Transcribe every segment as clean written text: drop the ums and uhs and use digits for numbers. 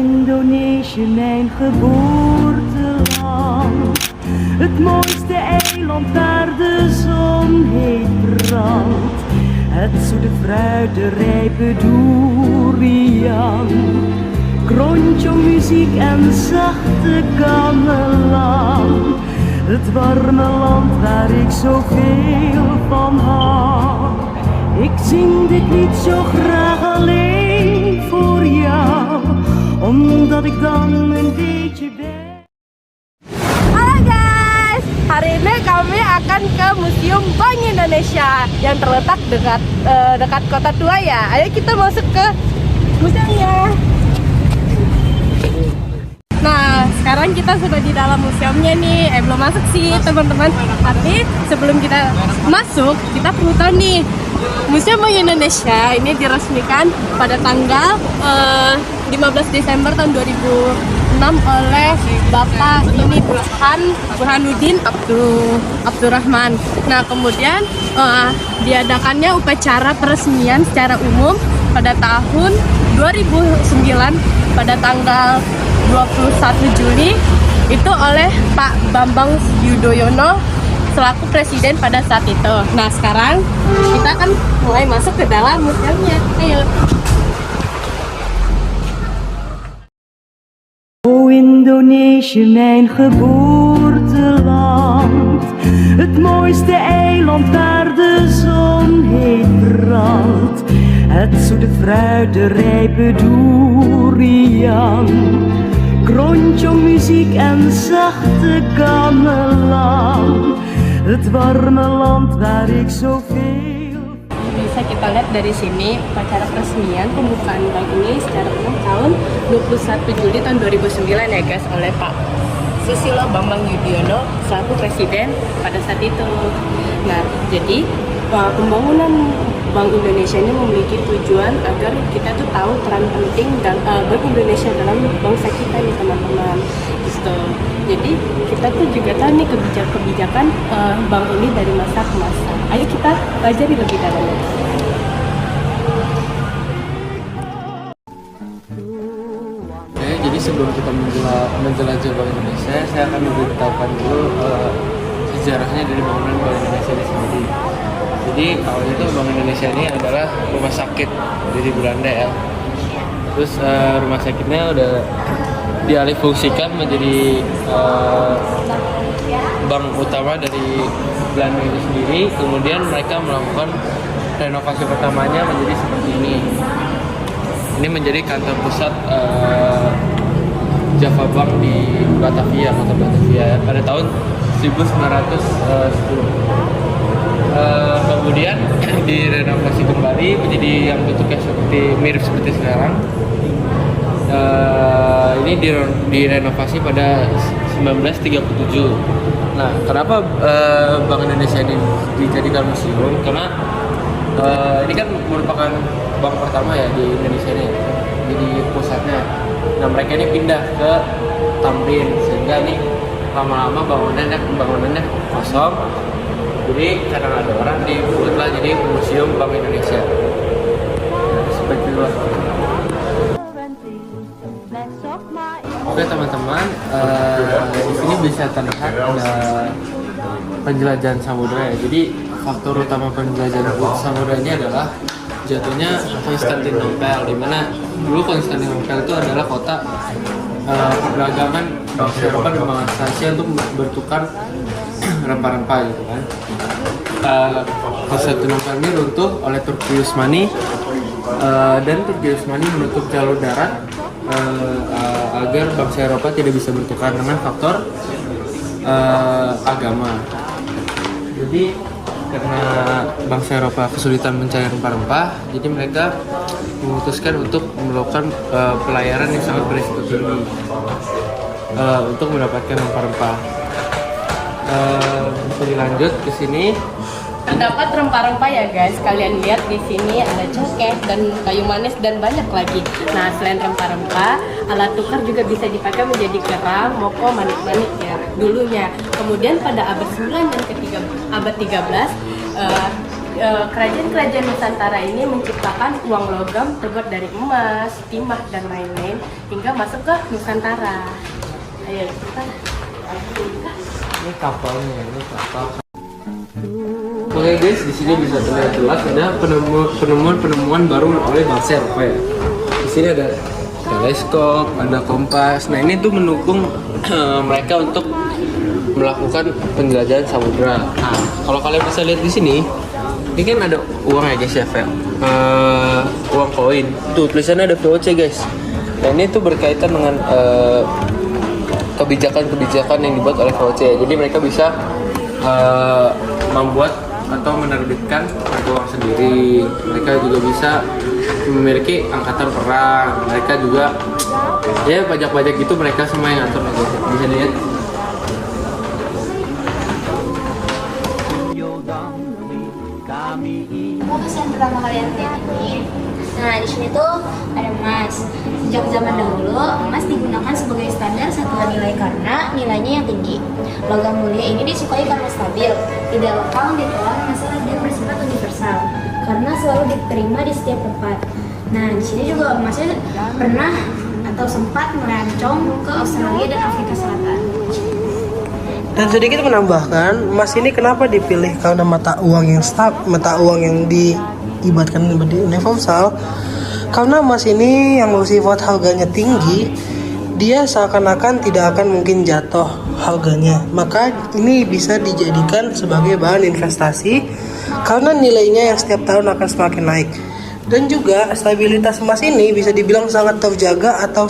Indonesië, mijn geboorteland. Het mooiste eiland waar de zon heet brandt. Het zoete fruit, de rijpe durian. Krontjong muziek en zachte gamelan. Het warme land waar ik zoveel van hou. Ik zing dit lied zo graag alleen voor jou, omdat ik dan een beetje ben. Halo guys, hari ini kami akan ke Museum Bank Indonesia yang terletak dekat Kota Tua ya. Ayo kita masuk ke museumnya. Nah, sekarang kita sudah di dalam museumnya nih. Belum masuk sih teman-teman. Tapi sebelum kita masuk, kita perlu tahu nih, Museum Bank Indonesia ini diresmikan pada tanggal 15 Desember tahun 2006 oleh Bapak ini Burhanuddin Abdurrahman. Nah, kemudian diadakannya upacara peresmian secara umum pada tahun 2009 pada tanggal 21 Juli itu oleh Pak Bambang Yudhoyono selaku presiden pada saat itu. Nah, sekarang kita akan mulai masuk ke dalam museumnya. Ayo. O Indonesië, mijn geboorteland. Het mooiste eiland waar de zon heet brandt. Het zoete fruit, de rijpe durian. Krontjong muziek en zachte gamelan. Het warme land waar ik zoveel. Bisa kita lihat dari sini upacara peresmian pembukaan bank ini secara umum tahun 21 Juli tahun 2009 ya guys, oleh Pak Susilo Bambang Yudhoyono selaku presiden pada saat itu. Nah, jadi pembangunan Bank Indonesia ini memiliki tujuan agar kita tuh tahu peran penting dan Bank Indonesia dalam bangsa kita nih teman-teman gitu. Jadi kita tuh juga tahu nih kebijakan bank ini dari masa ke masa. Ayo kita pelajari lebih dalam. Oke, jadi sebelum kita menjelajah Bank Indonesia, saya akan memberitahukan dulu sejarahnya dari bangunan Bank Indonesia di sini. Jadi awalnya itu Bank Indonesia ini adalah rumah sakit dari Belanda ya. Terus rumah sakitnya udah dialihfungsikan menjadi bank utama dari Belanda itu sendiri. Kemudian mereka melakukan renovasi pertamanya menjadi seperti ini. Ini menjadi kantor pusat Java Bank di Batavia, kota Batavia ya, pada tahun 1910. Kemudian direnovasi kembali menjadi yang bentuknya mirip seperti sekarang. Ini direnovasi pada 1937. Nah, kenapa Bank Indonesia ini dijadikan museum? Karena ini kan merupakan bank pertama ya di Indonesia ini, jadi pusatnya. Nah, mereka ini pindah ke Tamrin sehingga nih lama-lama bangunannya kosong. Jadi karena ada orang dibuatlah jadi Museum Bank Indonesia. Seperti itu. Oke teman-teman, di sini bisa terlihat ada penjelajahan samudera ya. Jadi faktor utama penjelajahan samudera ini adalah jatuhnya Konstantinopel, di mana dulu Konstantinopel itu adalah kota perdagangan bangsa Eropa dan bangsa Asia untuk bertukar rempah-rempah gitu kan. Konstantinopel ini runtuh oleh Turki Utsmani dan Turki Utsmani menutup jalur darat agar bangsa Eropa tidak bisa bertukar dengan faktor agama. Jadi karena bangsa Eropa kesulitan mencari rempah-rempah, jadi mereka memutuskan untuk melakukan pelayaran yang sangat berisiko tinggi untuk mendapatkan rempah-rempah. Bisa dilanjut ke sini. Terdapat rempah-rempah ya guys. Kalian lihat di sini ada cengkeh dan kayu manis dan banyak lagi. Nah, selain rempah-rempah, alat tukar juga bisa dipakai menjadi kerang, moko, manik-manik ya dulunya. Kemudian pada abad 9 dan abad 13 kerajaan-kerajaan Nusantara ini menciptakan uang logam terbuat dari emas, timah, dan lain-lain hingga masuk ke Nusantara. Ayo kita. Ini kapalnya, ini kapal. Oke guys, di sini bisa terlihat jelas ada penemuan baru oleh Marcel. Di sini ada teleskop, ada kompas. Nah ini tuh mendukung mereka untuk melakukan penjelajahan samudra. Nah kalau kalian bisa lihat di sini, ini kan ada uang ya guys ya, uang koin. Tuh tulisannya ada VOC guys. Nah ini tuh berkaitan dengan kebijakan-kebijakan yang dibuat oleh VOC. Jadi mereka bisa membuat atau menerbitkan uang sendiri. Mereka juga bisa memiliki angkatan perang. Mereka juga ya pajak-pajak gitu mereka semua yang ngatur. Bisa lihat. Apa sih yang pertama kalian lihat ini? Nah, di sini tuh ada emas. Sejak zaman dahulu, emas digunakan sebagai standar satuan nilai karena nilainya yang tinggi. Logam mulia ini disukai karena stabil, tidak lekang, ditolak masalah dan bersifat universal karena selalu diterima di setiap tempat. Nah, di sini juga emasnya pernah atau sempat melancong ke Australia dan Afrika Selatan. Dan sedikit menambahkan, emas ini kenapa dipilih karena mata uang yang diibaratkan di universal. Karena emas ini yang bersifat harganya tinggi, dia seakan-akan tidak akan mungkin jatuh harganya. Maka ini bisa dijadikan sebagai bahan investasi karena nilainya yang setiap tahun akan semakin naik. Dan juga stabilitas emas ini bisa dibilang sangat terjaga atau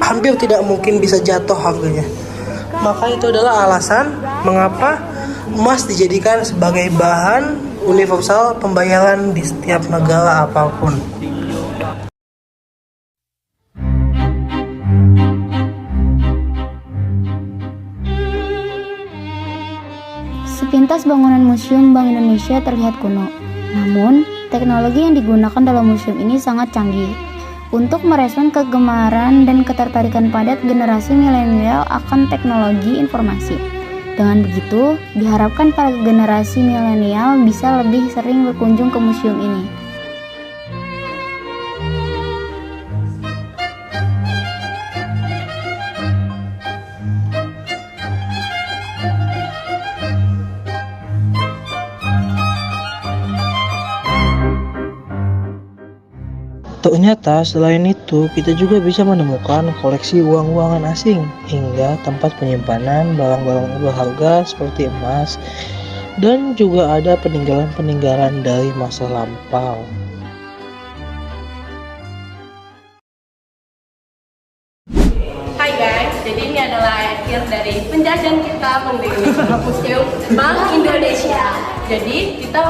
hampir tidak mungkin bisa jatuh harganya. Maka itu adalah alasan mengapa emas dijadikan sebagai bahan universal pembayaran di setiap negara apapun. Sepintas bangunan Museum Bank Indonesia terlihat kuno. Namun, teknologi yang digunakan dalam museum ini sangat canggih untuk merespon kegemaran dan ketertarikan padat generasi milenial akan teknologi informasi. Dengan begitu, diharapkan para generasi milenial bisa lebih sering berkunjung ke museum ini. Ternyata selain itu kita juga bisa menemukan koleksi uang-uangan asing hingga tempat penyimpanan barang-barang berharga seperti emas dan juga ada peninggalan-peninggalan dari masa lampau. Hai guys, jadi ini adalah akhir dari penjajahan kita mengelilingi Museum Bank Indonesia. Jadi kita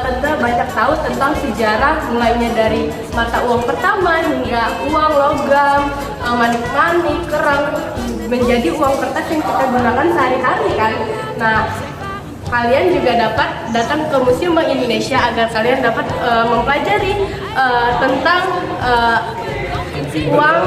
tentu banyak tahu tentang sejarah mulainya dari mata uang pertama hingga uang logam, manik-manik, kerang menjadi uang kertas yang kita gunakan sehari-hari kan. Nah, kalian juga dapat datang ke Museum Bank Indonesia agar kalian dapat mempelajari tentang uang